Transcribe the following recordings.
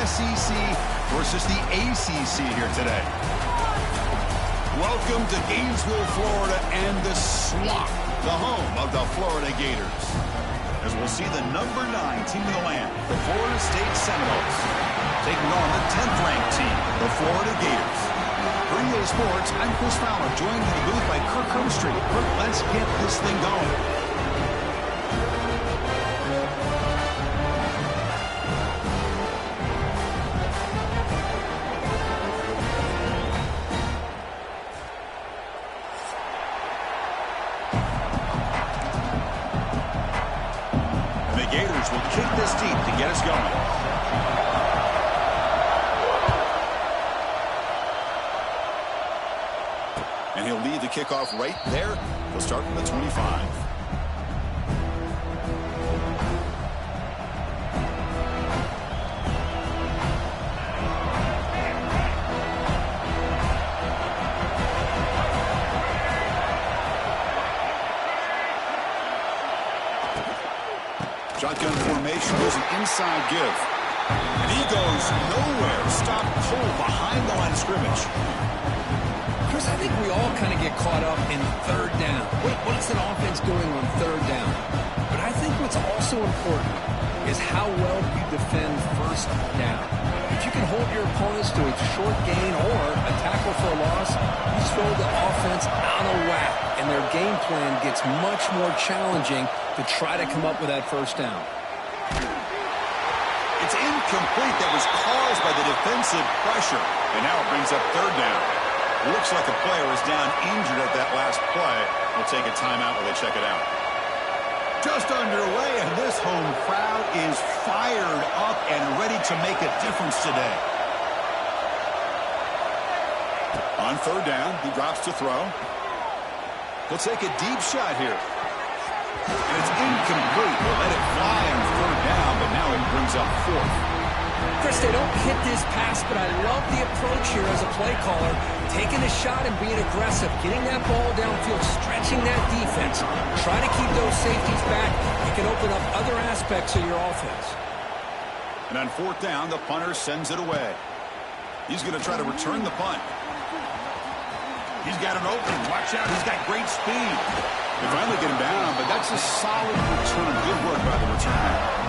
SEC versus the ACC here today. Welcome to Gainesville, Florida, and the Swamp, the home of the Florida Gators. As we'll see the number 9 team in the land, the Florida State Seminoles, taking on the 10th-ranked team, the Florida Gators. For EA Sports, I'm Chris Fowler, joined in the booth by Kirk Hermstreet. Kirk, let's get this thing going. Will kick this deep to get us going. And he'll lead the kickoff right there. He'll start from the 25. Shotgun formation was an inside give. And he goes nowhere. Stop cold behind the line of scrimmage. Chris, I think we all kind of get caught up in third down. What is an offense doing on third down? But I think what's also important is how well you defend first down. If you can hold your opponents to a short gain or a tackle for a loss, you throw the offense out of whack, and their game plan gets much more challenging to try to come up with that first down. It's incomplete. That was caused by the defensive pressure. And now it brings up third down. Looks like a player is down injured at that last play. We'll take a timeout while they check it out. Just underway, and this home crowd is fired up and ready to make a difference today. On third down, he drops to throw. He'll take a deep shot here. And it's incomplete. We'll let it fly on third down, but now it brings up fourth. Chris, they don't hit this pass, but I love the approach here as a play caller. Taking a shot and being aggressive, getting that ball downfield, stretching that defense. Try to keep those safeties back. You can open up other aspects of your offense. And on fourth down, the punter sends it away. He's going to try to return the punt. He's got an opening. Watch out. He's got great speed. They finally get him down, but that's a solid return. Good work by the returner.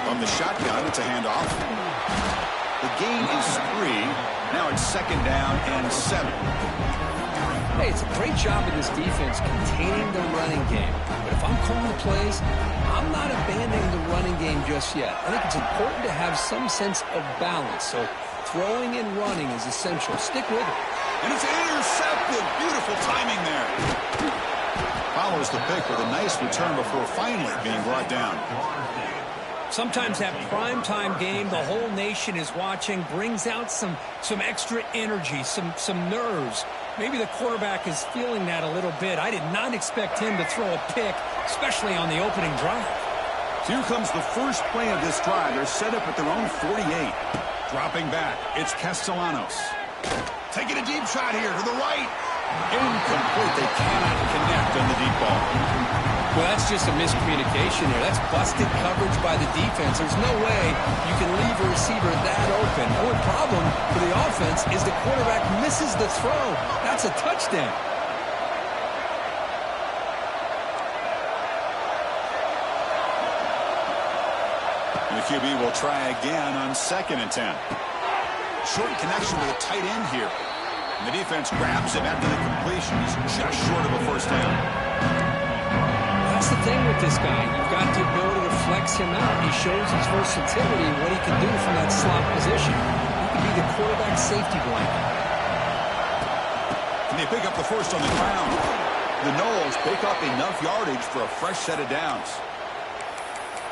From the shotgun, it's a handoff. The gain is 3. Now it's second down and 7. Hey, it's a great job of this defense containing the running game. But if I'm calling the plays, I'm not abandoning the running game just yet. I think it's important to have some sense of balance. So throwing and running is essential. Stick with it. And it's intercepted. Beautiful timing there. Follows the pick with a nice return before finally being brought down. Sometimes that primetime game, the whole nation is watching, brings out some extra energy, some nerves. Maybe the quarterback is feeling that a little bit. I did not expect him to throw a pick, especially on the opening drive. Here comes the first play of this drive. They're set up at their own 48. Dropping back, it's Castellanos. Taking a deep shot here to the right. Incomplete. They cannot connect on the deep ball. Well, that's just a miscommunication there. That's busted coverage by the defense. There's no way you can leave a receiver that open. The only problem for the offense is the quarterback misses the throw. That's a touchdown. And the QB will try again on 2nd and 10. Short connection with a tight end here. And the defense grabs him after the completion. He's just short of a first down. That's the thing with this guy. You've got the ability to flex him out. He shows his versatility and what he can do from that slot position. He can be the quarterback safety blanket. And they pick up the first on the ground. The Noles pick up enough yardage for a fresh set of downs.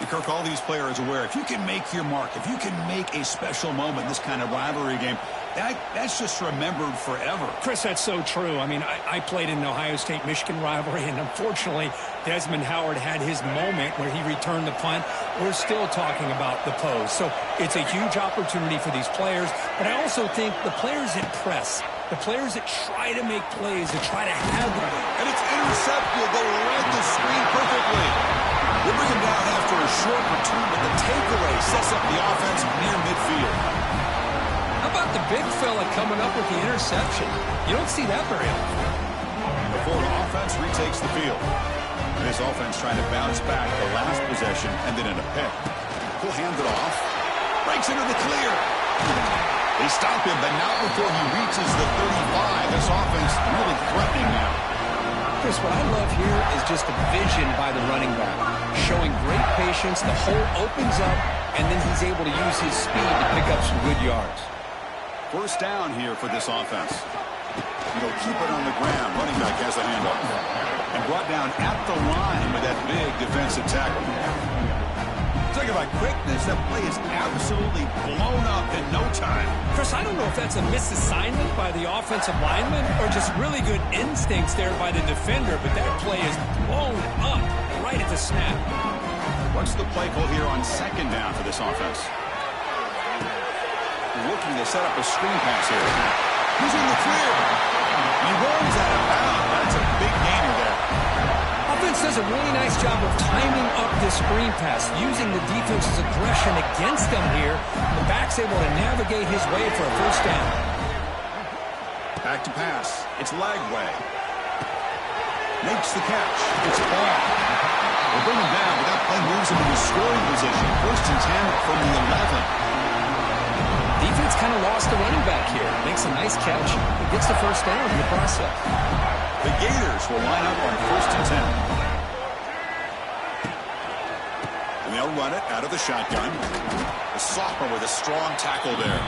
And Kirk, all these players are aware, if you can make your mark, if you can make a special moment in this kind of rivalry game, that's just remembered forever. Chris, that's so true. I mean, I played in the Ohio State-Michigan rivalry, and unfortunately, Desmond Howard had his moment where he returned the punt. We're still talking about the pose. So it's a huge opportunity for these players, but I also think the players that press, the players that try to make plays, that try to have them. And it's intercepted. They read the screen perfectly. We'll bring him down after a short return, but the takeaway sets up the offense near midfield. How about the big fella coming up with the interception? You don't see that very often. The Florida offense retakes the field. This offense trying to bounce back the last possession and then in a pick. He'll hand it off. Breaks into the clear. They stop him, but not before he reaches the 35. This offense really threatening now. Chris, what I love here is just the vision by the running back. Showing great patience, the hole opens up, and then he's able to use his speed to pick up some good yards. First down here for this offense. They'll keep it on the ground. Running back has the handoff. And brought down at the line with that big defensive tackle. Talking about quickness, that play is absolutely blown up in no time. Chris, I don't know if that's a misassignment by the offensive lineman or just really good instincts there by the defender, but that play is blown up right at the snap. What's the play call here on second down for this offense? Looking to set up a screen pass here. He's in the clear. He runs out of bounds. That's a big gainer there. Offense does a really nice job of timing up this screen pass, using the defense's aggression against them here. The back's able to navigate his way for a first down. Back to pass. It's Lagway. Makes the catch. It's ball. We'll bring him down, but that play moves him into scoring position. First and 10 from the 11. Defense kind of lost the running back here. Makes a nice catch. He gets the first down in the process. The Gators will line up on first and 10. And they'll run it out of the shotgun. The sophomore with a strong tackle there.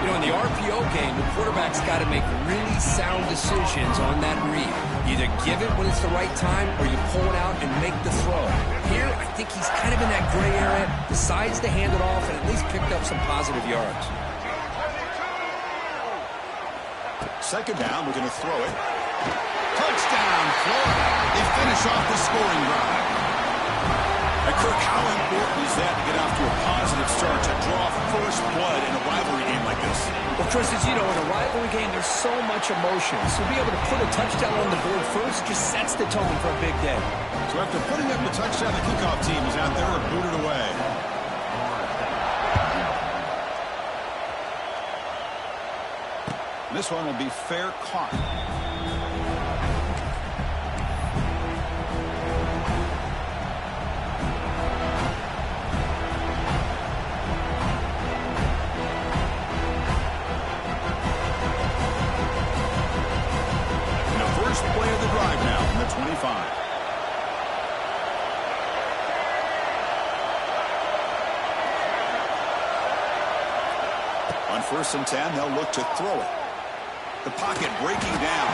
You know, in the RPO game, the quarterback's got to make really sound decisions on that read. Either give it when it's the right time or you pull it out and make the throw. Here, I think he's kind of in that gray area, decides to hand it off and at least picked up some positive yards. Second down, we're going to throw it. Touchdown, Florida. They finish off the scoring drive. And Kirk, how important is that to get off to a positive start, to draw first blood in a rivalry game like this? Well, Chris, as you know, in a rivalry game, there's so much emotion. So to be able to put a touchdown on the board first just sets the tone for a big day. So after putting up the touchdown, the kickoff team is out there and booted away. This one will be fair caught. Play of the drive now from the 25. On first and 10, they'll look to throw it. The pocket breaking down.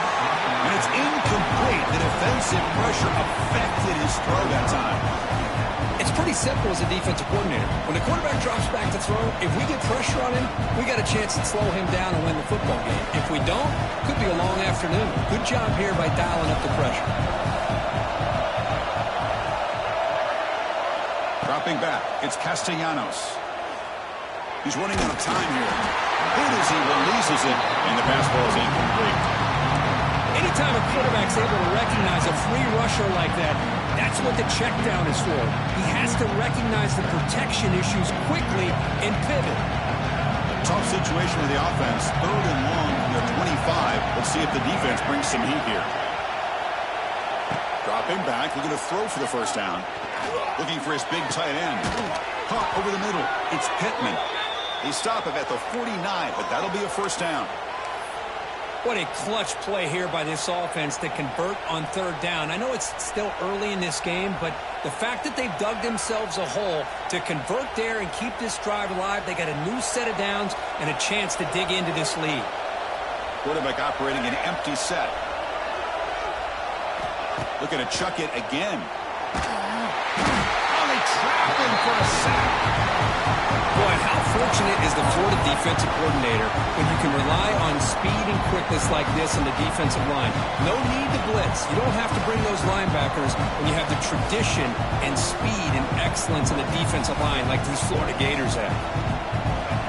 And it's incomplete. The defensive pressure affected his throw that time. It's pretty simple as a defensive coordinator. When the quarterback drops back to throw, if we get pressure on him, we got a chance to slow him down and win the football game. If we don't, could be a long afternoon. Good job here by dialing up the pressure. Dropping back, it's Castellanos. He's running out of time here. Good as he releases it, and the pass ball is incomplete. Anytime a quarterback's able to recognize a free rusher like that, that's what the check down is for. He has to recognize the protection issues quickly and pivot. Tough situation with the offense. Third and long from their 25. Let's see if the defense brings some heat here. Dropping back, looking to throw for the first down. Looking for his big tight end. Caught over the middle. It's Pittman. They stop him at the 49, but that'll be a first down. What a clutch play here by this offense to convert on third down. I know it's still early in this game, but the fact that they've dug themselves a hole to convert there and keep this drive alive, they got a new set of downs and a chance to dig into this lead. Quarterback operating an empty set. Looking to chuck it again. Oh, they trap him for a sack. Boy, how fortunate is the Florida defensive coordinator when you can rely on speed and quickness like this in the defensive line. No need to blitz. You don't have to bring those linebackers when you have the tradition and speed and excellence in the defensive line like these Florida Gators have.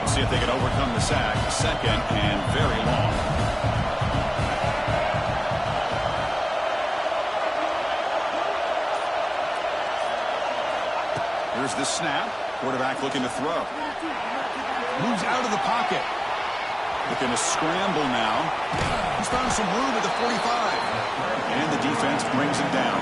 We'll see if they can overcome the sack. Second and very long. Here's the snap. Quarterback looking to throw. Moves out of the pocket. Looking to scramble now. He's found some room at the 45. And the defense brings him down.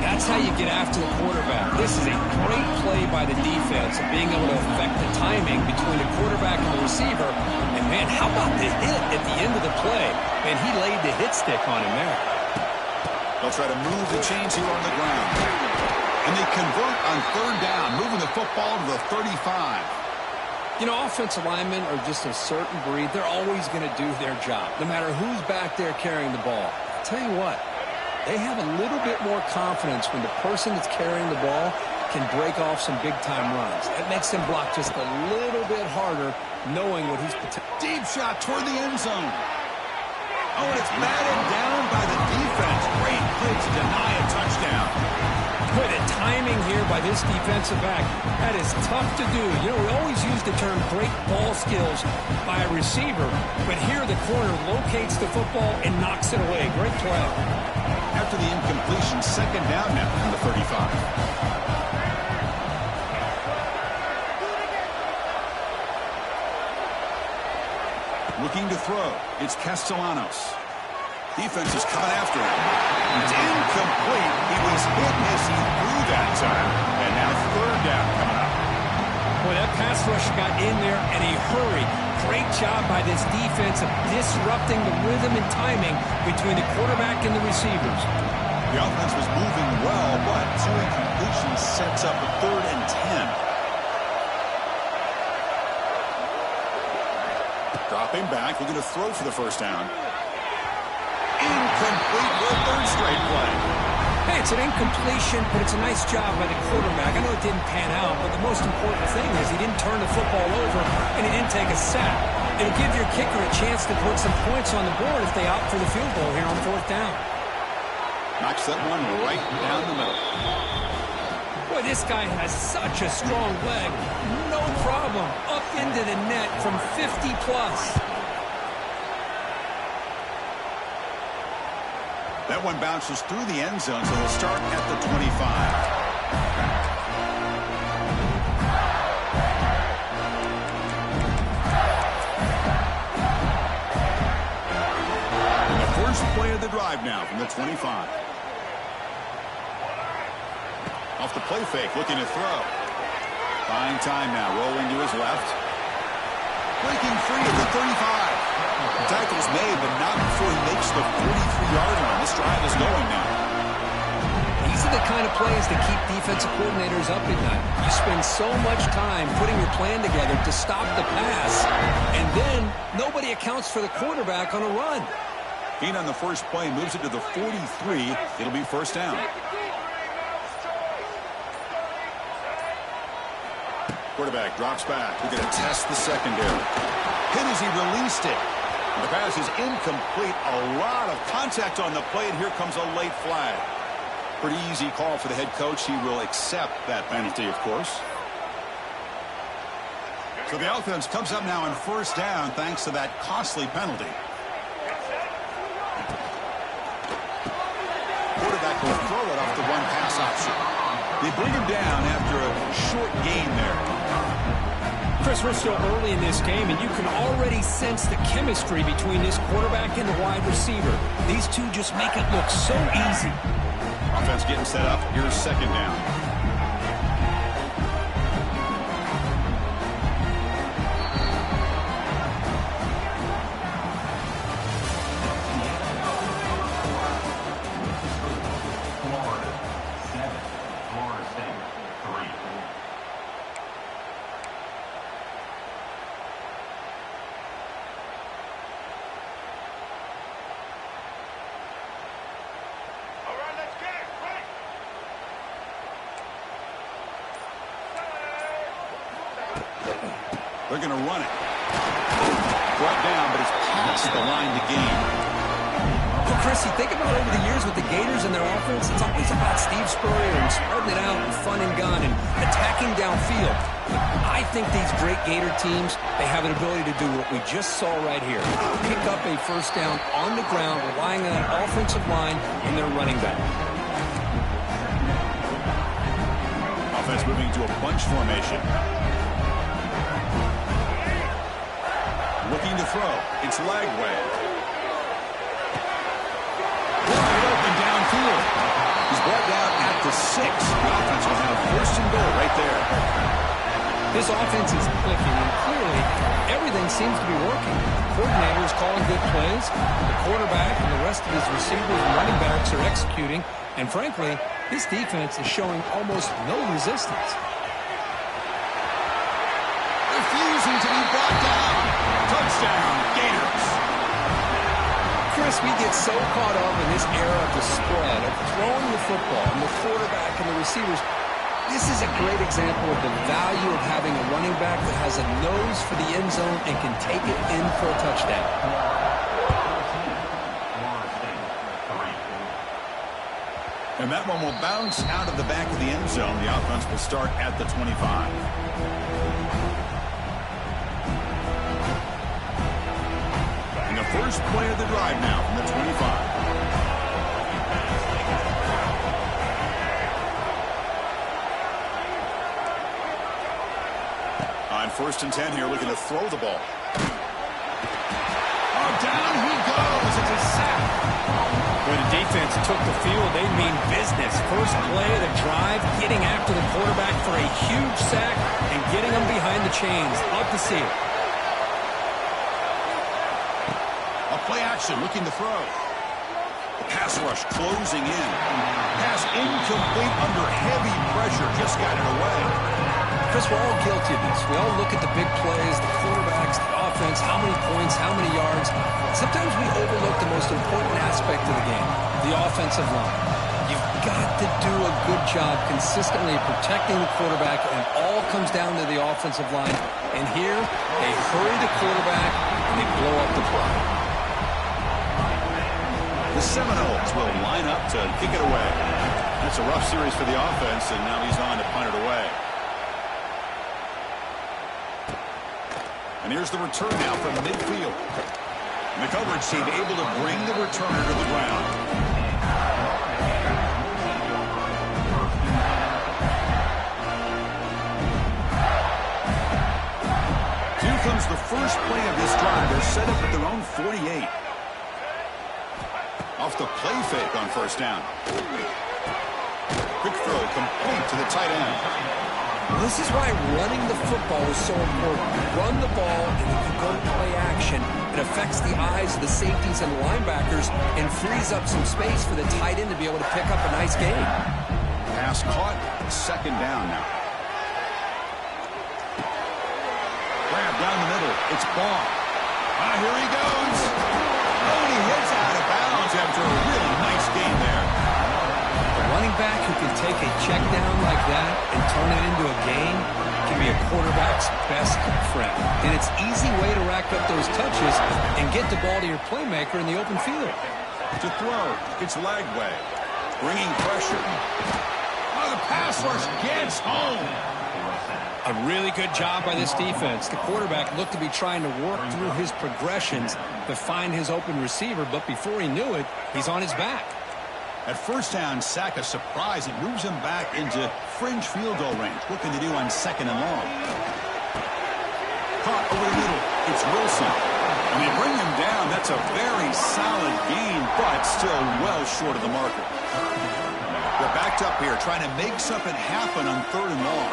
That's how you get after the quarterback. This is a great play by the defense of being able to affect the timing between the quarterback and the receiver. And, man, how about the hit at the end of the play? Man, he laid the hit stick on him there. They'll try to move the chains here on the ground. And they convert on third down, moving the football to the 35. You know, offensive linemen are just a certain breed. They're always going to do their job, no matter who's back there carrying the ball. I'll tell you what, they have a little bit more confidence when the person that's carrying the ball can break off some big-time runs. It makes them block just a little bit harder, knowing what he's potential. Deep shot toward the end zone. Oh, and it's batted down by the defense. Great play to deny a touchdown. Boy, the timing here by this defensive back, that is tough to do. You know, we always use the term great ball skills by a receiver, but here the corner locates the football and knocks it away. Great play. After the incompletion, second down now from the 35. Looking to throw. It's Castellanos. Defense is coming after him. It's incomplete. He was hit as he threw that time. And now third down coming up. Boy, that pass rush got in there in a hurry. Great job by this defense of disrupting the rhythm and timing between the quarterback and the receivers. The offense was moving well, but two incompletions sets up a third and 10. Dropping back, looking to throw for the first down. Incomplete for a third straight play. Hey, it's an incompletion, but it's a nice job by the quarterback. I know it didn't pan out, but the most important thing is he didn't turn the football over and he didn't take a sack. It'll give your kicker a chance to put some points on the board if they opt for the field goal here on fourth down. Knocks that one right down the middle. Boy, this guy has such a strong leg. No problem. Up into the net from 50 plus. That one bounces through the end zone, so they'll start at the 25. And the first play of the drive now from the 25. Off the play fake, looking to throw. Fine time now, rolling to his left. Breaking free at the 35. Tackle's made, but not before he makes the 43-yard line. This drive is going now. These are the kind of plays that keep defensive coordinators up at night. You spend so much time putting your plan together to stop the pass, and then nobody accounts for the quarterback on a run. Being on the first play moves it to the 43. It'll be first down. Quarterback drops back. We're going to test the secondary. Hit as he released it. The pass is incomplete. A lot of contact on the play, and here comes a late flag. Pretty easy call for the head coach. He will accept that penalty, of course. So the offense comes up now on first down thanks to that costly penalty. Quarterback will throw it off the one pass option. They bring him down after a short gain there. Chris, we're still early in this game, and you can already sense the chemistry between this quarterback and the wide receiver. These two just make it look so easy. Offense getting set up. Here's second down. They're going to run it. Brought down, but it's past the line to gain. Well, Chris, you think about over the years with the Gators and their offense, it's always about Steve Spurrier and spreading it out and fun and gun and attacking downfield. I think these great Gator teams, they have an ability to do what we just saw right here. Pick up a first down on the ground, relying on that offensive line and their running back. Offense moving to a bunch formation. Looking to throw. It's Lagway. Wide open downfield. He's brought down at the 6. The offense will have first and goal right there. This offense is clicking, and clearly everything seems to be working. The coordinator is calling good plays. The quarterback and the rest of his receivers and running backs are executing. And frankly, this defense is showing almost no resistance. Refusing to be brought down. Touchdown, Gators. Chris, we get so caught up in this era of the spread, of throwing the football, and the quarterback and the receivers. This is a great example of the value of having a running back that has a nose for the end zone and can take it in for a touchdown. And that one will bounce out of the back of the end zone. The offense will start at the 25. And the first play of the drive now from the 25. On 1st and 10 here, looking to throw the ball. Oh, down he goes. It's a sack. When the defense took the field, they mean business. First play of the drive, getting after the quarterback for a huge sack and getting him behind the chains. Love to see it. A play action, looking to throw. The pass rush closing in. Pass incomplete under heavy pressure. Just got it away. Chris, we're all guilty of this. We all look at the big plays, the quarterbacks, the offense, how many points, how many yards. Sometimes we overlook the most important aspect of the game, the offensive line. You've got to do a good job consistently protecting the quarterback, and it all comes down to the offensive line. And here, they hurry the quarterback, and they blow up the play. The Seminoles will line up to kick it away. That's a rough series for the offense, and now he's on to punt it away. And here's the return now from midfield. And the coverage team able to bring the returner to the ground. Here comes the first play of this drive. They're set up at their own 48. Off the play fake on 1st down. Quick throw complete to the tight end. This is why running the football is so important. You run the ball, and if you go to play action, it affects the eyes of the safeties and the linebackers and frees up some space for the tight end to be able to pick up a nice gain. Pass caught, 2nd down now. Grab down the middle, it's Ball. Here he goes. Oh, and he hits out of bounds after a really nice game there. Running back who can take a check down like that and turn it into a gain can be a quarterback's best friend. And it's an easy way to rack up those touches and get the ball to your playmaker in the open field. To throw, it's Lagway. Bringing pressure. Oh, the pass rush gets home. A really good job by this defense. The quarterback looked to be trying to work through his progressions to find his open receiver, but before he knew it, he's on his back. At 1st down, sack a surprise. It moves him back into fringe field goal range. Looking to do on 2nd and long. Caught over the middle. It's Wilson. And they bring him down. That's a very solid gain, but still well short of the marker. They're backed up here, trying to make something happen on 3rd and long.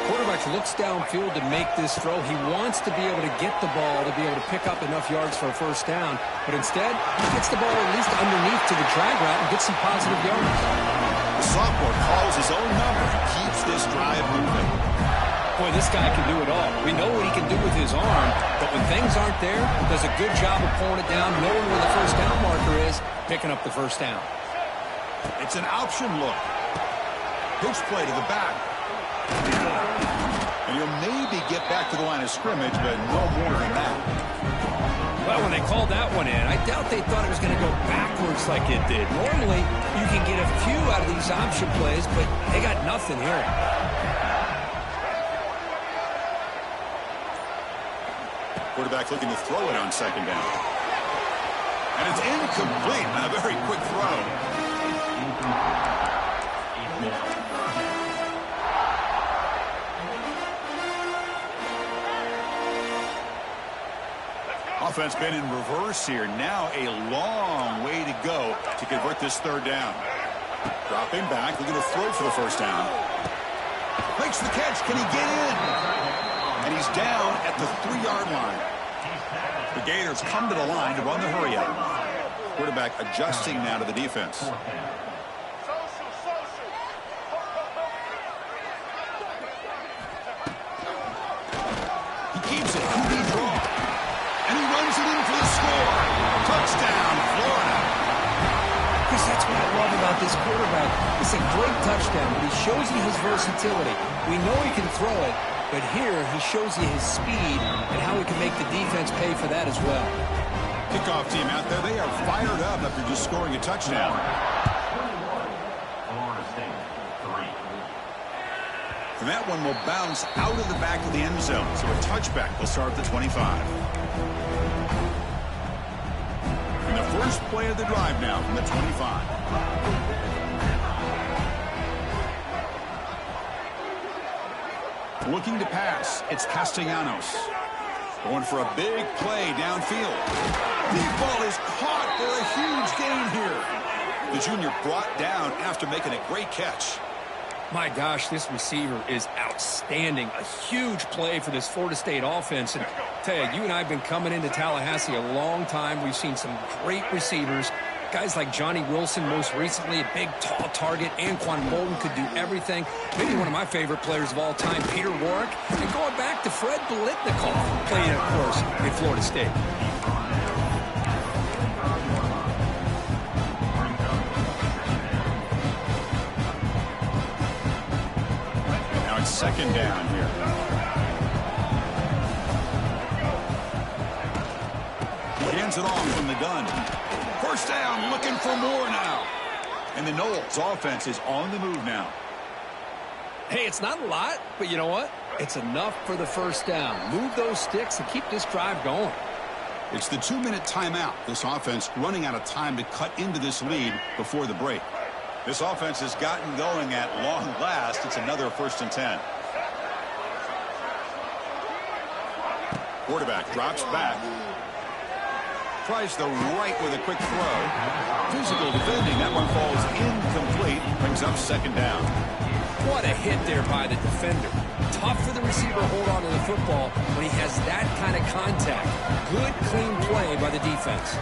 Quarterback looks downfield to make this throw. He wants to be able to get the ball to be able to pick up enough yards for a 1st down. But instead, he gets the ball at least underneath to the drag route and gets some positive yards. The sophomore calls his own number and keeps this drive moving. Boy, this guy can do it all. We know what he can do with his arm, but when things aren't there, does a good job of pulling it down, knowing where the 1st down marker is, picking up the 1st down. It's an option look. Pitch play to the back. And he'll maybe get back to the line of scrimmage, but no more than that. Well, when they called that one in, I doubt they thought it was going to go backwards like it did. Normally, you can get a few out of these option plays, but they got nothing here. Quarterback looking to throw it on second down. And it's incomplete on a very quick throw. Offense been in reverse here. Now a long way to go to convert this third down. Dropping back, looking to throw for the first down. Makes the catch. Can he get in? And he's down at the 3-yard line. The Gators come to the line to run the hurry up. Quarterback adjusting now to the defense. He keeps it. QB draw. And he runs it in for the score. Touchdown, Florida. Chris, that's what I love about this quarterback. It's a great touchdown, but he shows you his versatility. We know he can throw it, but here he shows you his speed and how he can make the defense pay for that as well. Kickoff team out there, they are fired up after just scoring a touchdown. And that one will bounce out of the back of the end zone. So a touchback will start at the 25. And the first play of the drive now from the 25. Looking to pass, it's Castellanos. Going for a big play downfield. Deep ball is caught for a huge gain here. The junior brought down after making a great catch. My gosh, this receiver is outstanding. A huge play for this Florida State offense. And I tell you, you and I have been coming into Tallahassee a long time. We've seen some great receivers. Guys like Johnny Wilson, most recently, a big, tall target. Anquan Bolden could do everything. Maybe one of my favorite players of all time, Peter Warwick. And going back to Fred Biletnikoff, playing, of course, in Florida State. Now it's second down here. He hands it off from the gun. First down, looking for more now. And the Noles offense is on the move now. Hey, it's not a lot, but you know what? It's enough for the first down. Move those sticks and keep this drive going. It's the 2-minute timeout. This offense running out of time to cut into this lead before the break. This offense has gotten going at long last. It's another 1st and 10. Quarterback drops back. Tries the right with a quick throw. Physical defending. That one falls incomplete. Brings up second down. What a hit there by the defender. Tough for the receiver to hold on to the football when he has that kind of contact. Good, clean play by the defense.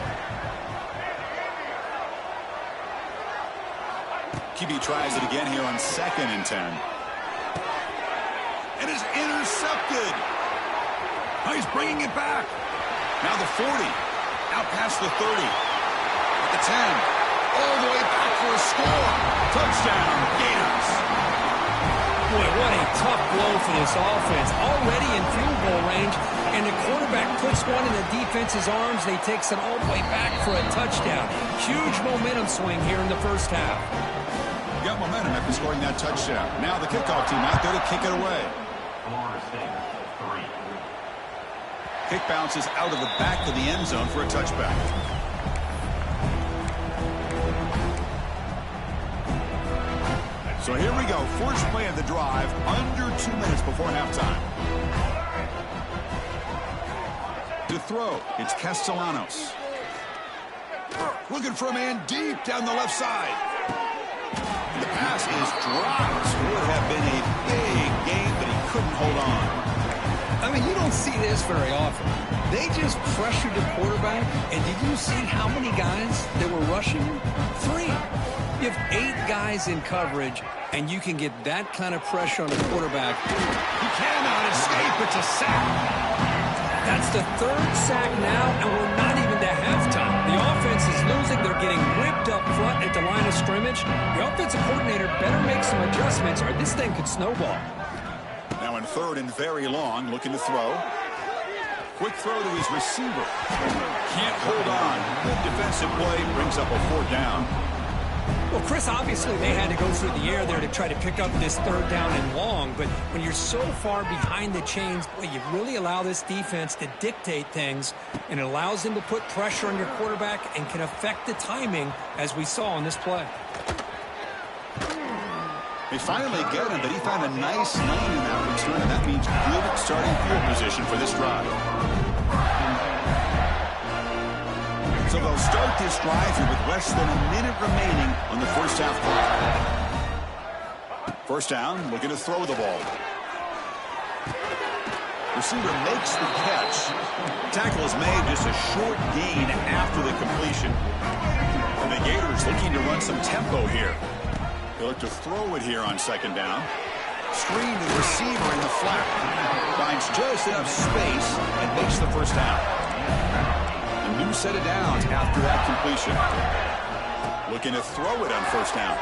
QB tries it again here on 2nd and 10. And is intercepted. Oh, he's bringing it back. Now the 40. Out past the 30. At the 10. All the way back for a score. Touchdown, Gators. Boy, what a tough blow for this offense. Already in field goal range, and the quarterback puts one in the defense's arms, and he takes it all the way back for a touchdown. Huge momentum swing here in the first half. Got momentum after scoring that touchdown. Now the kickoff team out there to kick it away. Kick bounces out of the back of the end zone for a touchback. So here we go. First play of the drive, under 2 minutes before halftime. To throw, it's Castellanos. Looking for a man deep down the left side. The pass is dropped. Would have been a big gain, but he couldn't hold on. I mean, you don't see this very often. They just pressured the quarterback, and did you see how many guys that were rushing him? 3. You have 8 guys in coverage, and you can get that kind of pressure on the quarterback. He cannot escape. It's a sack. That's the 3rd sack now, and we're not even to halftime. The offense is losing. They're getting ripped up front at the line of scrimmage. The offensive coordinator better make some adjustments, or this thing could snowball. Now in third and very long, looking to throw. Quick throw to his receiver. Can't hold on. Good defensive play, brings up a 4th down. Well, Chris, obviously they had to go through the air there to try to pick up this 3rd down and long, but when you're so far behind the chains, boy, you really allow this defense to dictate things, and it allows them to put pressure on your quarterback and can affect the timing, as we saw on this play. They finally get him, but he found a nice lane in that return, and that means good starting field position for this drive. So they'll start this drive here with less than a minute remaining on the first half clock. 1st down, looking to throw the ball. Receiver makes the catch. Tackle is made, just a short gain after the completion. And the Gators looking to run some tempo here. They look to throw it here on 2nd down. Screen to the receiver in the flat. Finds just enough space and makes the 1st down. A new set of downs after that completion. Looking to throw it on 1st down.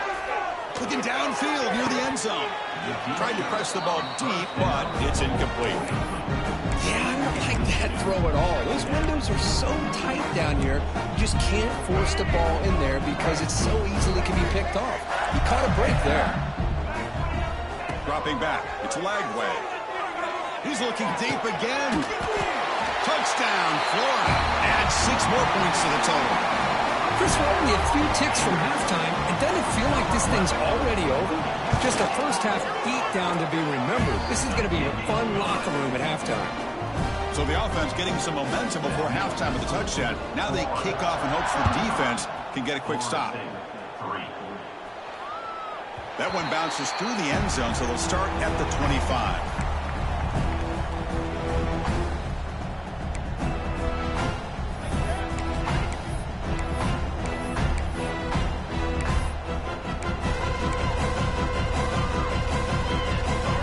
Looking downfield near the end zone. Tried to press the ball deep, but it's incomplete. Yeah, I don't like that throw at all. Those windows are so tight down here, you just can't force the ball in there because it so easily can be picked off. He caught a break there. Dropping back, it's Lagway. He's looking deep again. Touchdown, Florida. Adds 6 more points to the total. Chris, we're only a few ticks from halftime. It doesn't feel like this thing's already over. Just a first half beatdown to be remembered. This is going to be a fun locker room at halftime. So the offense getting some momentum before halftime with the touchdown. Now they kick off in hopes the defense can get a quick stop. That one bounces through the end zone, so they'll start at the 25.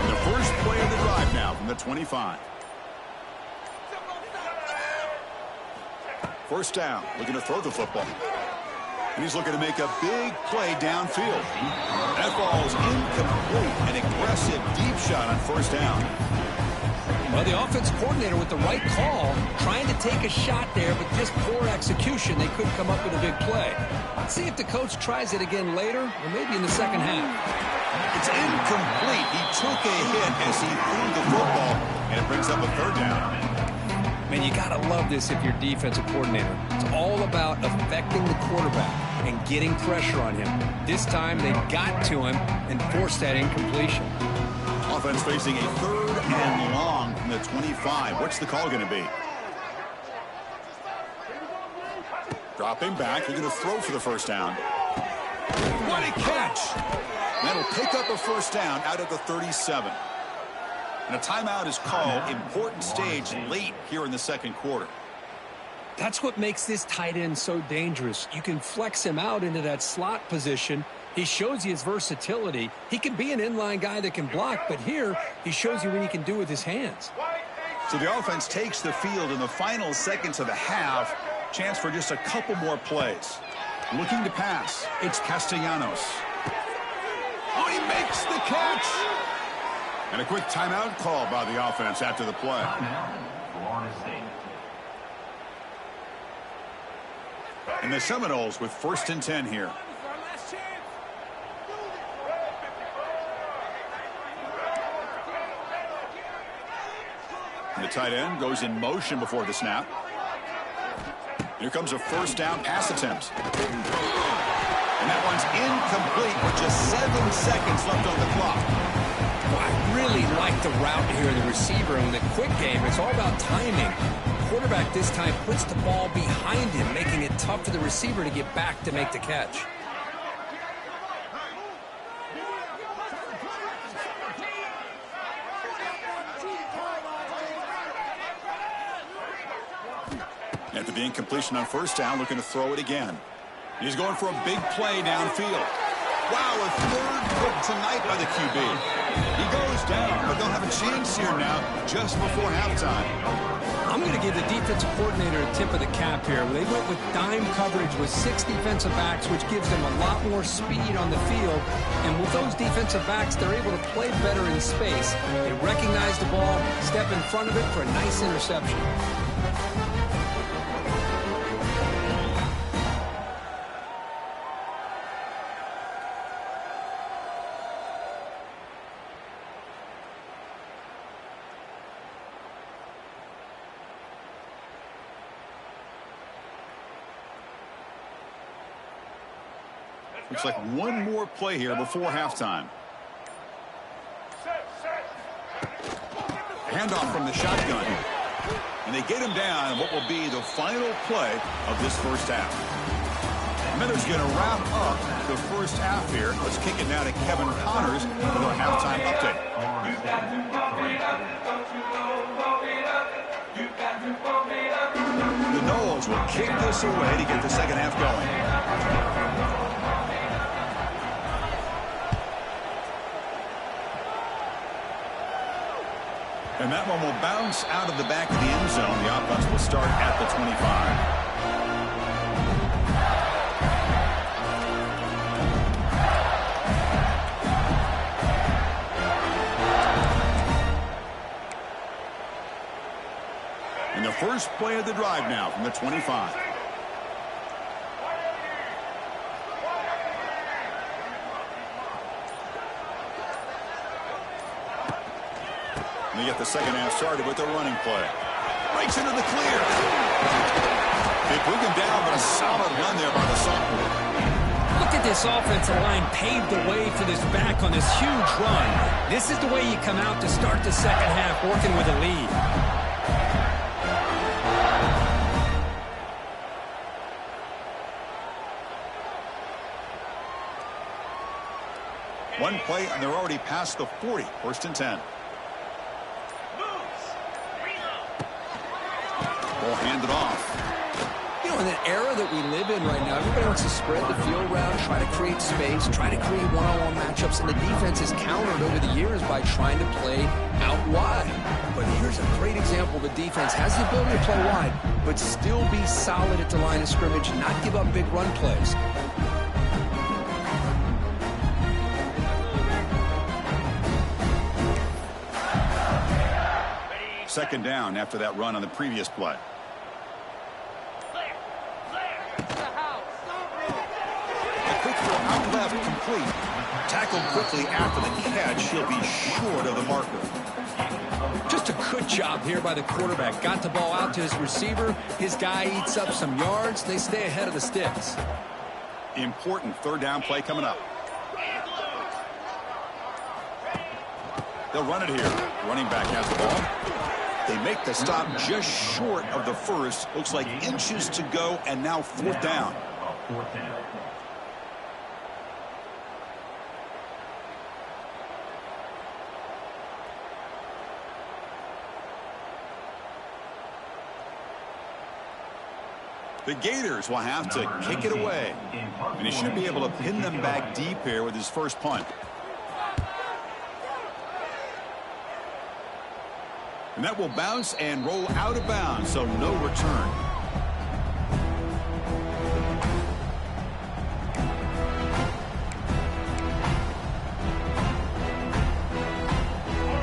The first play of the drive now from the 25. 1st down, looking to throw the football. And he's looking to make a big play downfield. That ball is incomplete. An aggressive deep shot on 1st down. Well, the offense coordinator with the right call, trying to take a shot there, but just poor execution. They couldn't come up with a big play. Let's see if the coach tries it again later, or maybe in the second half. It's incomplete. He took a hit as he threw the football, and it brings up a 3rd down. Man, you got to love this if you're defensive coordinator. It's all about affecting the quarterback and getting pressure on him. This time, they got to him and forced that incompletion. Offense facing a 3rd and long from the 25. What's the call going to be? Dropping back. They're going to throw for the 1st down. What a catch! That'll pick up a 1st down out of the 37. And a timeout is called. Important stage late here in the 2nd quarter. That's what makes this tight end so dangerous. You can flex him out into that slot position. He shows you his versatility. He can be an inline guy that can block, but here he shows you what he can do with his hands. So the offense takes the field in the final seconds of the half. Chance for just a couple more plays. Looking to pass. It's Castellanos. Oh, he makes the catch! And a quick timeout call by the offense after the play. And the Seminoles with 1st and 10 here. And the tight end goes in motion before the snap. Here comes a 1st down pass attempt. And that one's incomplete with just 7 seconds left on the clock. Well, I really like the route here, the receiver. In the quick game, it's all about timing. The quarterback this time puts the ball behind him, making it tough for the receiver to get back to make the catch. After the incompletion on 1st down, looking to throw it again. He's going for a big play downfield. Wow, a 3rd tonight by the QB. He goes down, but they'll have a chance here now just before halftime. I'm going to give the defensive coordinator a tip of the cap here. They went with dime coverage with 6 defensive backs, which gives them a lot more speed on the field. And with those defensive backs, they're able to play better in space. They recognize the ball, step in front of it for a nice interception. Looks like one more play here before halftime. Handoff from the shotgun. And they get him down in what will be the final play of this first half. Miller's going to wrap up the first half here. Let's kick it now to Kevin Connors with our halftime update. The Noles will kick this away to get the second half going. And that one will bounce out of the back of the end zone. The offense will start at the 25. And the first play of the drive now from the 25. And they get the second half started with a running play. Breaks into the clear. They bring him down, but a solid run there by the sophomore. Look at this offensive line paved the way for this back on this huge run. This is the way you come out to start the second half, working with a lead. One play, and they're already past the 40. First and 10. Ball handed off. You know, in the era that we live in right now, everybody wants to spread the field around, try to create space, try to create one-on-one matchups, and the defense has countered over the years by trying to play out wide. But here's a great example. The defense has the ability to play wide, but still be solid at the line of scrimmage and not give up big run plays. Second down after that run on the previous play. A quick throw out left, complete. Tackled quickly after the catch. He'll be short of the marker. Just a good job here by the quarterback. Got the ball out to his receiver. His guy eats up some yards. They stay ahead of the sticks. Important third down play coming up. They'll run it here. Running back has the ball. They make the stop just short of the first. Looks like inches to go, and now fourth down. The Gators will have to kick it away. And he should be able to pin them back deep here with his first punt. And that will bounce and roll out of bounds, so no return.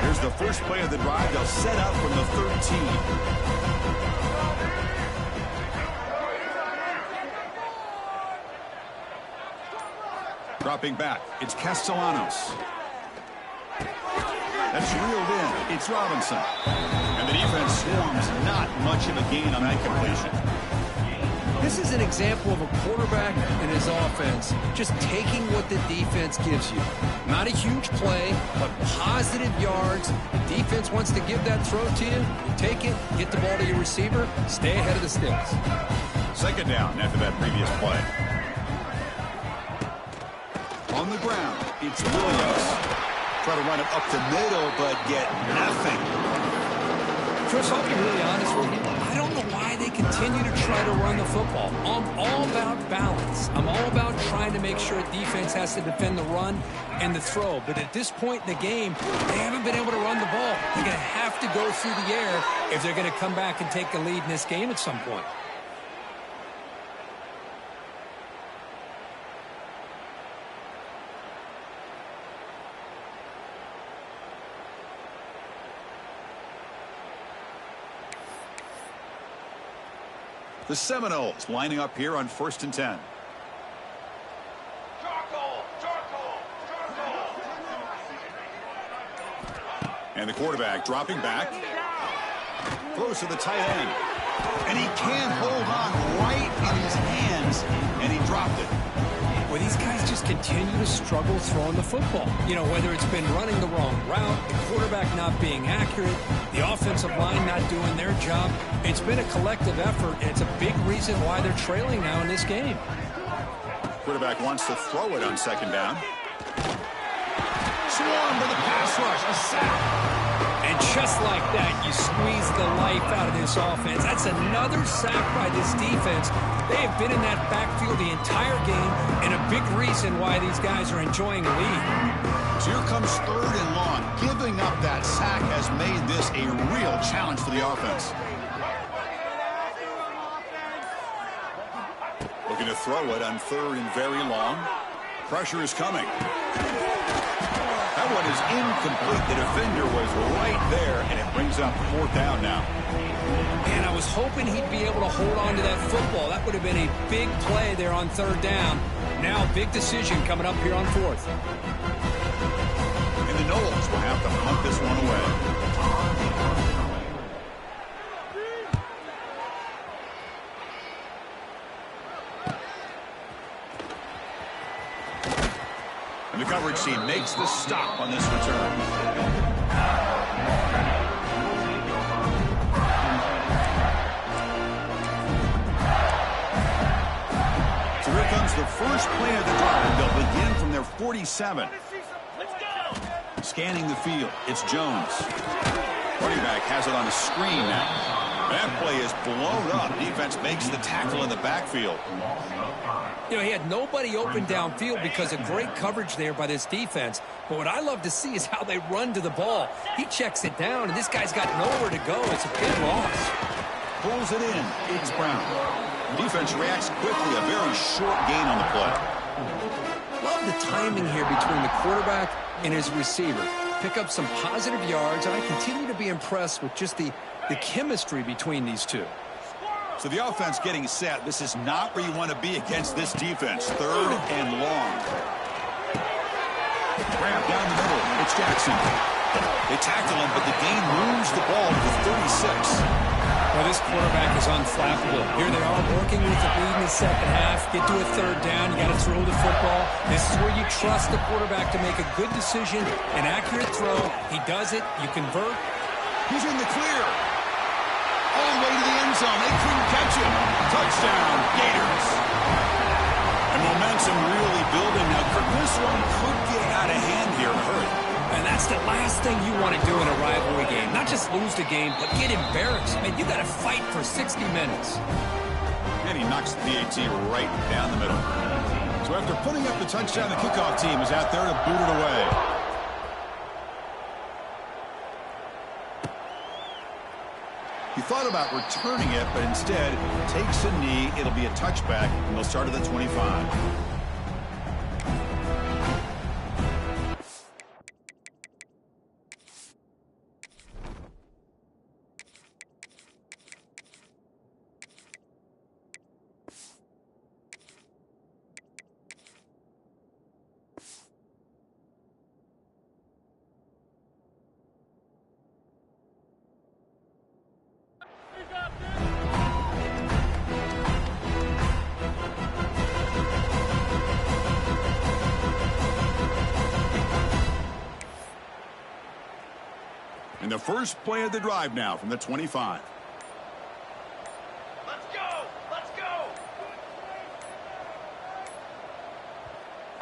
Here's the first play of the drive. They'll set up from the 13. Dropping back, it's Castellanos. That's reeled in. It's Robinson. And the defense swarms. Not much of a gain on that completion. This is an example of a quarterback and his offense just taking what the defense gives you. Not a huge play, but positive yards. The defense wants to give that throw to you. You take it, get the ball to your receiver, stay ahead of the sticks. Second down after that previous play. On the ground, it's Williams. Try to run it up the middle, but get nothing. Chris, I'll be really honest with you. I don't know why they continue to try to run the football. I'm all about balance. I'm all about trying to make sure defense has to defend the run and the throw. But at this point in the game, they haven't been able to run the ball. They're going to have to go through the air if they're going to come back and take the lead in this game at some point. The Seminoles lining up here on 1st and 10. And the quarterback dropping back. Throws to the tight end. And he can't hold on right in his hands. And he dropped it. Well, these guys just continue to struggle throwing the football. You know, whether it's been running the wrong route, the quarterback not being accurate, the offensive line not doing their job. It's been a collective effort, and it's a big reason why they're trailing now in this game. Quarterback wants to throw it on 2nd down. Swarm to the pass rush. A sack. And just like that, you squeeze the life out of this offense. That's another sack by this defense. They have been in that backfield the entire game, and a big reason why these guys are enjoying a lead. So here comes 3rd and long. Giving up that sack has made this a real challenge for the offense. Looking to throw it on 3rd and very long. Pressure is coming. That one is incomplete. The defender was right there, and it brings up 4th down now. And I was hoping he'd be able to hold on to that football. That would have been a big play there on 3rd down. Now, big decision coming up here on 4th. And the Noles will have to punt this one away. And the coverage team makes the stop on this return. So here comes the first play of the drive. They'll begin from their 47. Scanning the field, it's Jones. Running back has it on a screen now. That play is blown up. Defense makes the tackle in the backfield. You know, he had nobody open downfield because of great coverage there by this defense. But what I love to see is how they run to the ball. He checks it down, and this guy's got nowhere to go. It's a big loss. Pulls it in. It's Brown. The defense reacts quickly. A very short gain on the play. Love the timing here between the quarterback and his receiver. Pick up some positive yards, and I continue to be impressed with just the chemistry between these two. So the offense getting set. This is not where you want to be against this defense. 3rd and long. Grab down the middle. It's Jackson. They tackle him, but the gain moves the ball to the 36. Well, this quarterback is unflappable. Here they are working with the lead in the 2nd half. Get to a 3rd down. You got to throw the football. This is where you trust the quarterback to make a good decision, an accurate throw. He does it. You convert. He's in the clear. All the way to the end zone. They couldn't catch him. Touchdown, Gators. And momentum really building now. This one could get out of hand here in a hurry. And that's the last thing you want to do in a rivalry game. Not just lose the game, but get embarrassed. Man, you got to fight for 60 minutes. And he knocks the PAT right down the middle. So after putting up the touchdown, the kickoff team is out there to boot it away. He thought about returning it, but instead takes a knee. It'll be a touchback, and they'll start at the 25. And the first play of the drive now from the 25. Let's go! Let's go!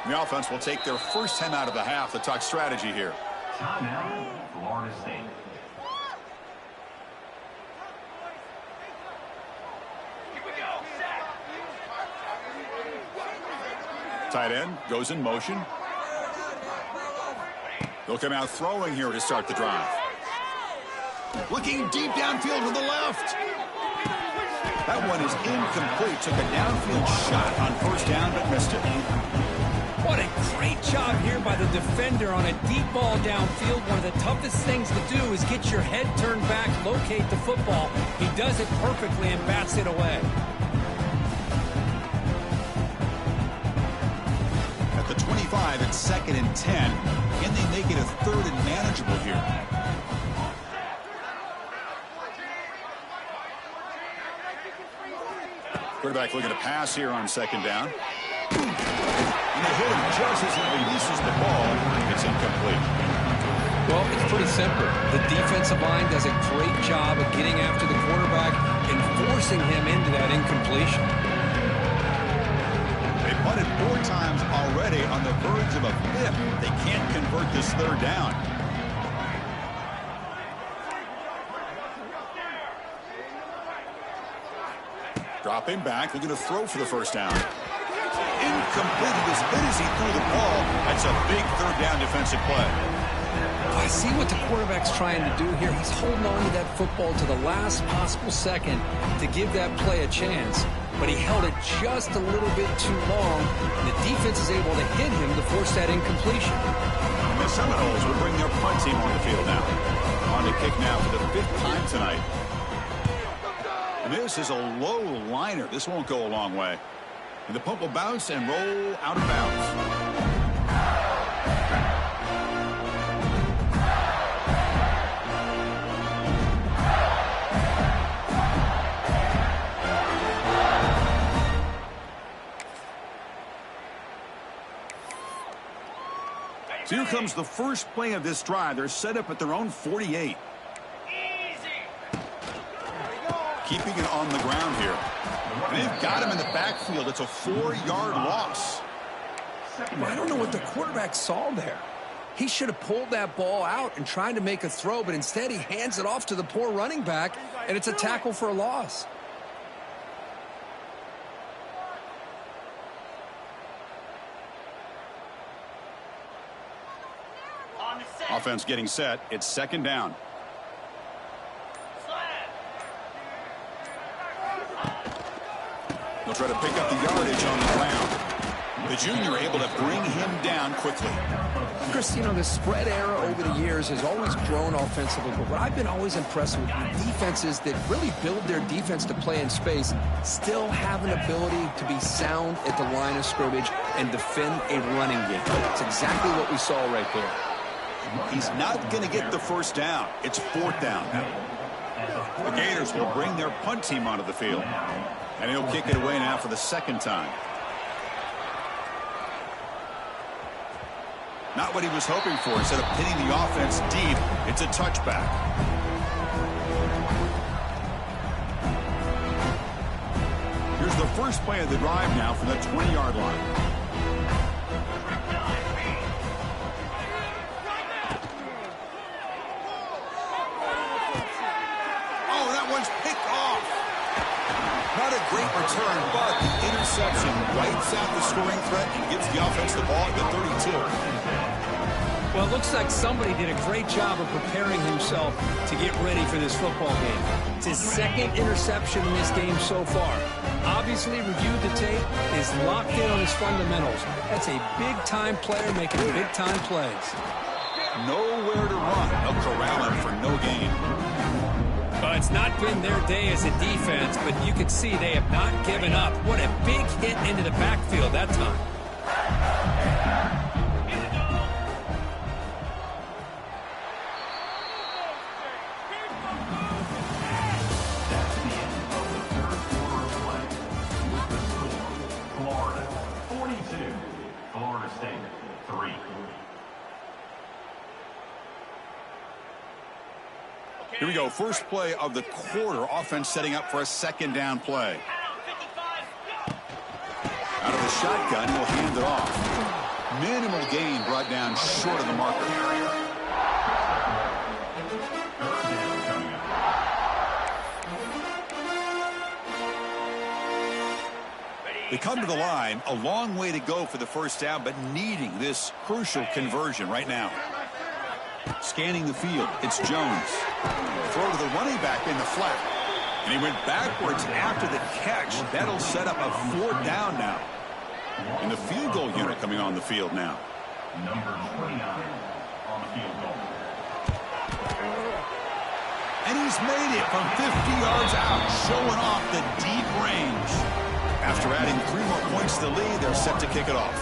The offense will take their first time out of the half to talk strategy here. Timeout, Florida State. Tight end goes in motion. They'll come out throwing here to start the drive. Looking deep downfield to the left. That one is incomplete. Took a downfield shot on first down, but missed it. What a great job here by the defender on a deep ball downfield. One of the toughest things to do is get your head turned back, locate the football. He does it perfectly and bats it away. At the 25, it's 2nd and 10. Can they make it a 3rd and manageable here? Quarterback looking to pass here on 2nd down. And they hit him just as he releases the ball. It's incomplete. Well, it's pretty simple. The defensive line does a great job of getting after the quarterback and forcing him into that incompletion. They punted 4 times already on the verge of a 5th. They can't convert this 3rd down. Dropping back, looking to throw for the first down. Incomplete as hit as he threw the ball. That's a big 3rd down defensive play. I see what the quarterback's trying to do here. He's holding on to that football to the last possible second to give that play a chance. But he held it just a little bit too long. And the defense is able to hit him to force that incompletion. And the Seminoles will bring their punt team on the field now. On to kick now for the 5th time tonight. And this is a low liner. This won't go a long way. And the punt will bounce and roll out of bounds. So here comes the first play of this drive. They're set up at their own 48. Keeping it on the ground here. And they've got him in the backfield. It's a 4-yard loss. I don't know what the quarterback saw there. He should have pulled that ball out and tried to make a throw, but instead he hands it off to the poor running back, and it's a tackle for a loss. Offense getting set. It's 2nd down. They'll try to pick up the yardage on the ground. The junior able to bring him down quickly. Chris, you know, the spread era over the years has always grown offensively, but what I've been always impressed with defenses that really build their defense to play in space still have an ability to be sound at the line of scrimmage and defend a running game. That's exactly what we saw right there. He's not going to get the first down. It's 4th down. The Gators will bring their punt team onto the field. And he'll kick it away now for the 2nd time. Not what he was hoping for. Instead of pinning the offense deep, it's a touchback. Here's the first play of the drive now from the 20-yard line. Not a great return, but the interception wipes out the scoring threat and gives the offense the ball at the 32. Well, it looks like somebody did a great job of preparing himself to get ready for this football game. It's his 2nd interception in this game so far. Obviously, reviewed the tape, is locked in on his fundamentals. That's a big-time player making big-time plays. Nowhere to run. They'll corral him for no gain. Well, it's not been their day as a defense, but you can see they have not given up. What a big hit into the backfield that time. That's the end of the 3rd quarter of play. With the score, Florida 42, Florida State 3. Here we go. First play of the quarter. Offense setting up for a 2nd down play. Out of the shotgun, he'll hand it off. Minimal gain brought down short of the marker. They come to the line, a long way to go for the first down, but needing this crucial conversion right now. Scanning the field, it's Jones. Throw to the running back in the flat. And he went backwards after the catch. That'll set up a 4th down now. And the field goal unit coming on the field now. Number 29 on the field goal. And he's made it from 50 yards out, showing off the deep range. After adding 3 more points to the lead, they're set to kick it off.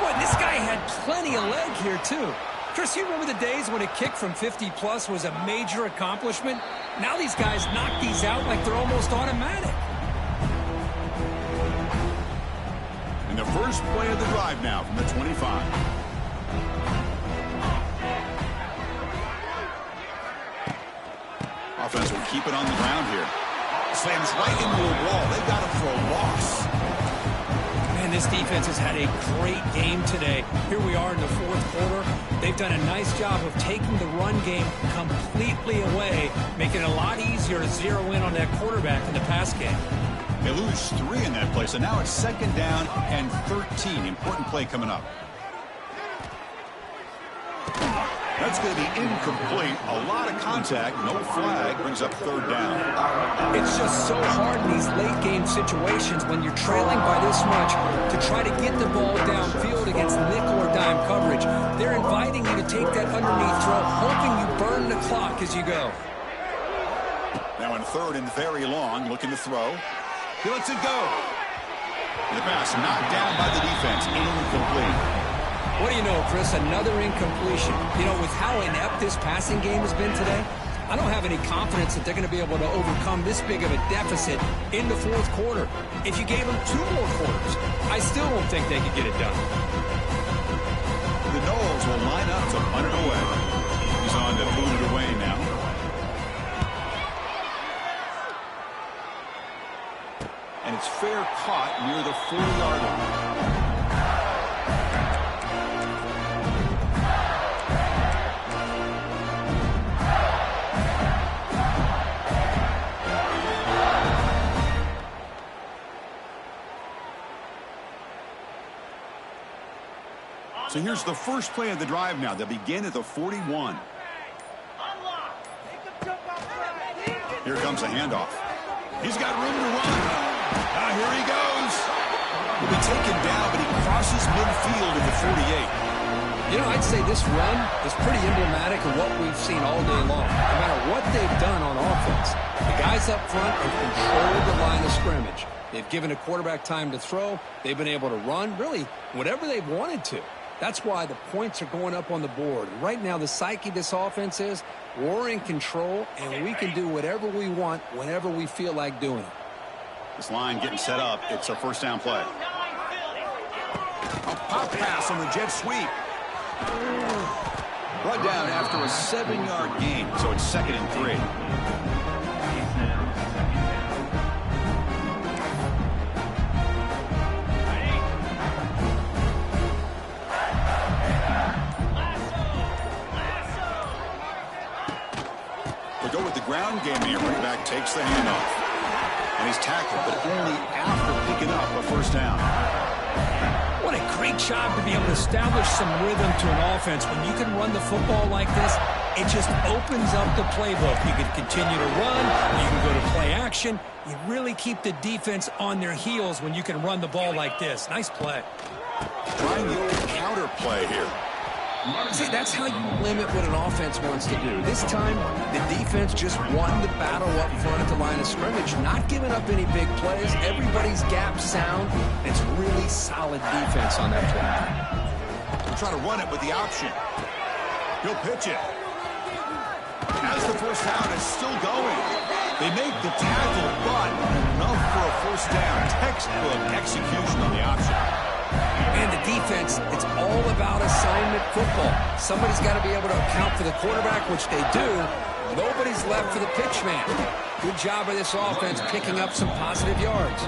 Boy, this guy had plenty of leg here, too. Chris, you remember the days when a kick from 50-plus was a major accomplishment? Now these guys knock these out like they're almost automatic. And the first play of the drive now from the 25. Offense will keep it on the ground here. Slams right into a wall. They got him for a loss. Man, this defense has had a great game today. Here we are in the 4th quarter. They've done a nice job of taking the run game completely away, making it a lot easier to zero in on that quarterback in the pass game. They lose 3 in that play, so now it's 2nd down and 13. Important play coming up. That's going to be incomplete. A lot of contact. No flag. Brings up 3rd down. It's just so hard in these late-game situations when you're trailing by this much to try to get the ball downfield against nickel or dime coverage. They're inviting you to take that underneath throw, hoping you burn the clock as you go. Now in 3rd and very long, looking to throw. He lets it go. And the pass knocked down by the defense. Incomplete. What do you know, Chris? Another incompletion. You know, with how inept this passing game has been today, I don't have any confidence that they're going to be able to overcome this big of a deficit in the 4th quarter. If you gave them 2 more quarters, I still don't think they could get it done. The Knowles will line up to punt it away. He's on to boot it away now. And it's fair caught near the 4-yard line. So here's the first play of the drive now. They'll begin at the 41. Here comes a handoff. He's got room to run. Here he goes. He'll be taken down, but he crosses midfield in the 48. You know, I'd say this run is pretty emblematic of what we've seen all day long. No matter what they've done on offense, the guys up front have controlled the line of scrimmage. They've given a quarterback time to throw. They've been able to run, really, whatever they've wanted to. That's why the points are going up on the board. Right now, the psyche of this offense is we're in control, and we can do whatever we want whenever we feel like doing it. This line getting set up. It's a 1st down play. A pop pass on the jet sweep. Brought down after a 7-yard gain, so it's 2nd and 3. Go with the ground game here. Running back takes the handoff. And he's tackled, but only after picking up a 1st down. What a great job to be able to establish some rhythm to an offense. When you can run the football like this, it just opens up the playbook. You can continue to run. You can go to play action. You really keep the defense on their heels when you can run the ball like this. Nice play. Trying the old counter play here. See, that's how you limit what an offense wants to do. This time, the defense just won the battle up front at the line of scrimmage, not giving up any big plays. Everybody's gap sound. It's really solid defense on that play. We'll try to run it with the option. He'll pitch it. As the 1st down is still going. They make the tackle, but enough for a 1st down. Textbook execution on the option. And the defense, it's all about assignment football. Somebody's got to be able to account for the quarterback, which they do. Nobody's left for the pitch man. Good job of this offense picking up some positive yards.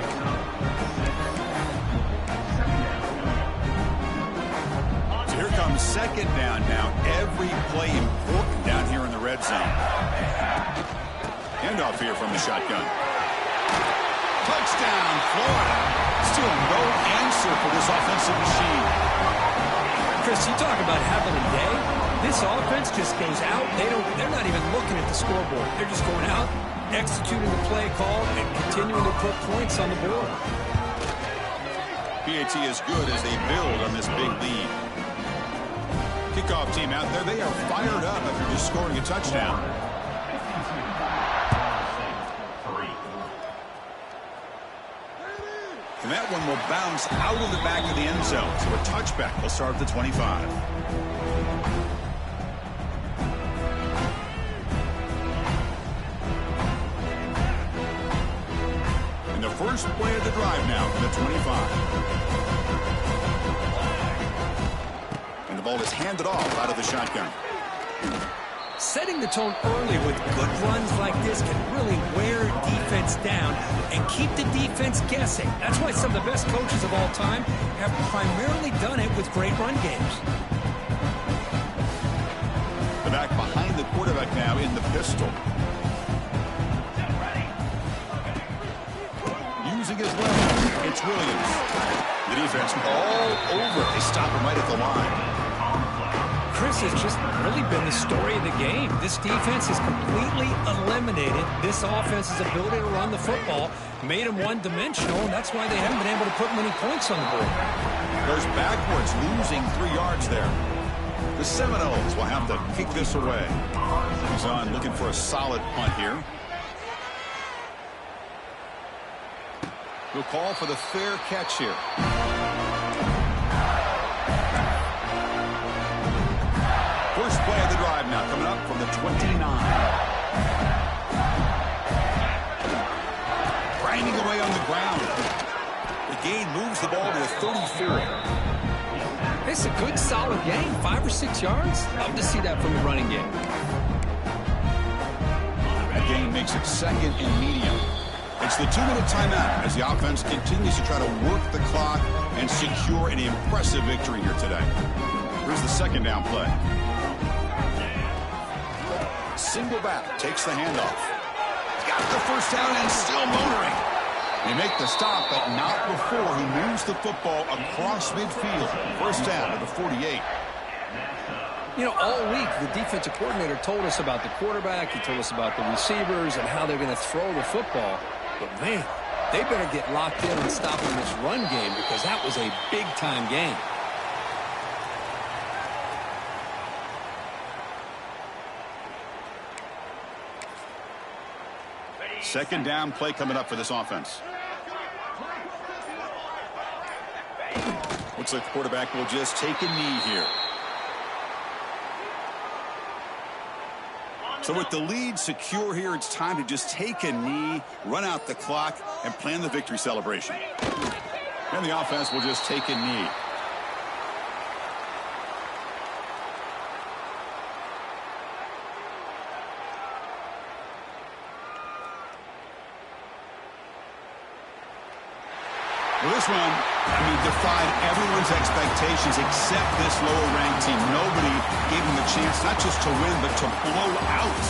So here comes 2nd down now. Every play important down here in the red zone. Handoff here from the shotgun. Touchdown, Florida. Still no answer for this offensive machine. Chris, you talk about having a day. This offense just goes out. They're not even looking at the scoreboard. They're just going out, executing the play call, and continuing to put points on the board. PAT is good as they build on this big lead. Kickoff team out there. They are fired up after just scoring a touchdown. And that one will bounce out of the back of the end zone. So a touchback will start at the 25. And the first play of the drive now from the 25. And the ball is handed off out of the shotgun. Setting the tone early with good runs like this can really wear defense down and keep the defense guessing. That's why some of the best coaches of all time have primarily done it with great run games. The back behind the quarterback now in the pistol. Using his left, it's Williams. The defense all over. They stop him right at the line. Chris, has just really been the story of the game. This defense has completely eliminated this offense's ability to run the football, made them one-dimensional, and that's why they haven't been able to put many points on the board. Goes backwards, losing 3 yards there. The Seminoles will have to kick this away. He's on looking for a solid punt here. He'll call for the fair catch here. First play of the drive now coming up from the 29. Grinding away on the ground. The gain moves the ball to the 34. It's a good, solid game. 5 or 6 yards. Love to see that from the running game. That gain makes it second and medium. It's the 2-minute timeout as the offense continues to try to work the clock and secure an impressive victory here today. Here's the second down play. Single back, takes the handoff. Got the first down and still motoring. They make the stop, but not before he moves the football across midfield. First down at the 48. You know, all week, the defensive coordinator told us about the quarterback. He told us about the receivers and how they're going to throw the football. But, man, they better get locked in on stopping this run game because that was a big-time game. Second down play coming up for this offense. Looks like the quarterback will just take a knee here. So with the lead secure here, it's time to just take a knee, run out the clock, and plan the victory celebration. And the offense will just take a knee. Well, this one, defied everyone's expectations except this lower-ranked team. Nobody gave them the chance not just to win, but to blow out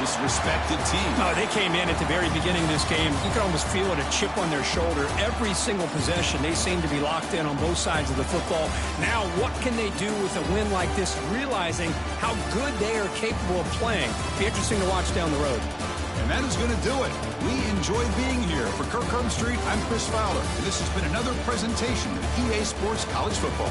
this respected team. Oh, they came in at the very beginning of this game. You could almost feel it, a chip on their shoulder. Every single possession, they seem to be locked in on both sides of the football. Now, what can they do with a win like this, realizing how good they are capable of playing? Be interesting to watch down the road. And that is going to do it. We enjoyed being here. For Kirk Herbstreit, I'm Chris Fowler. And this has been another presentation of EA Sports College Football.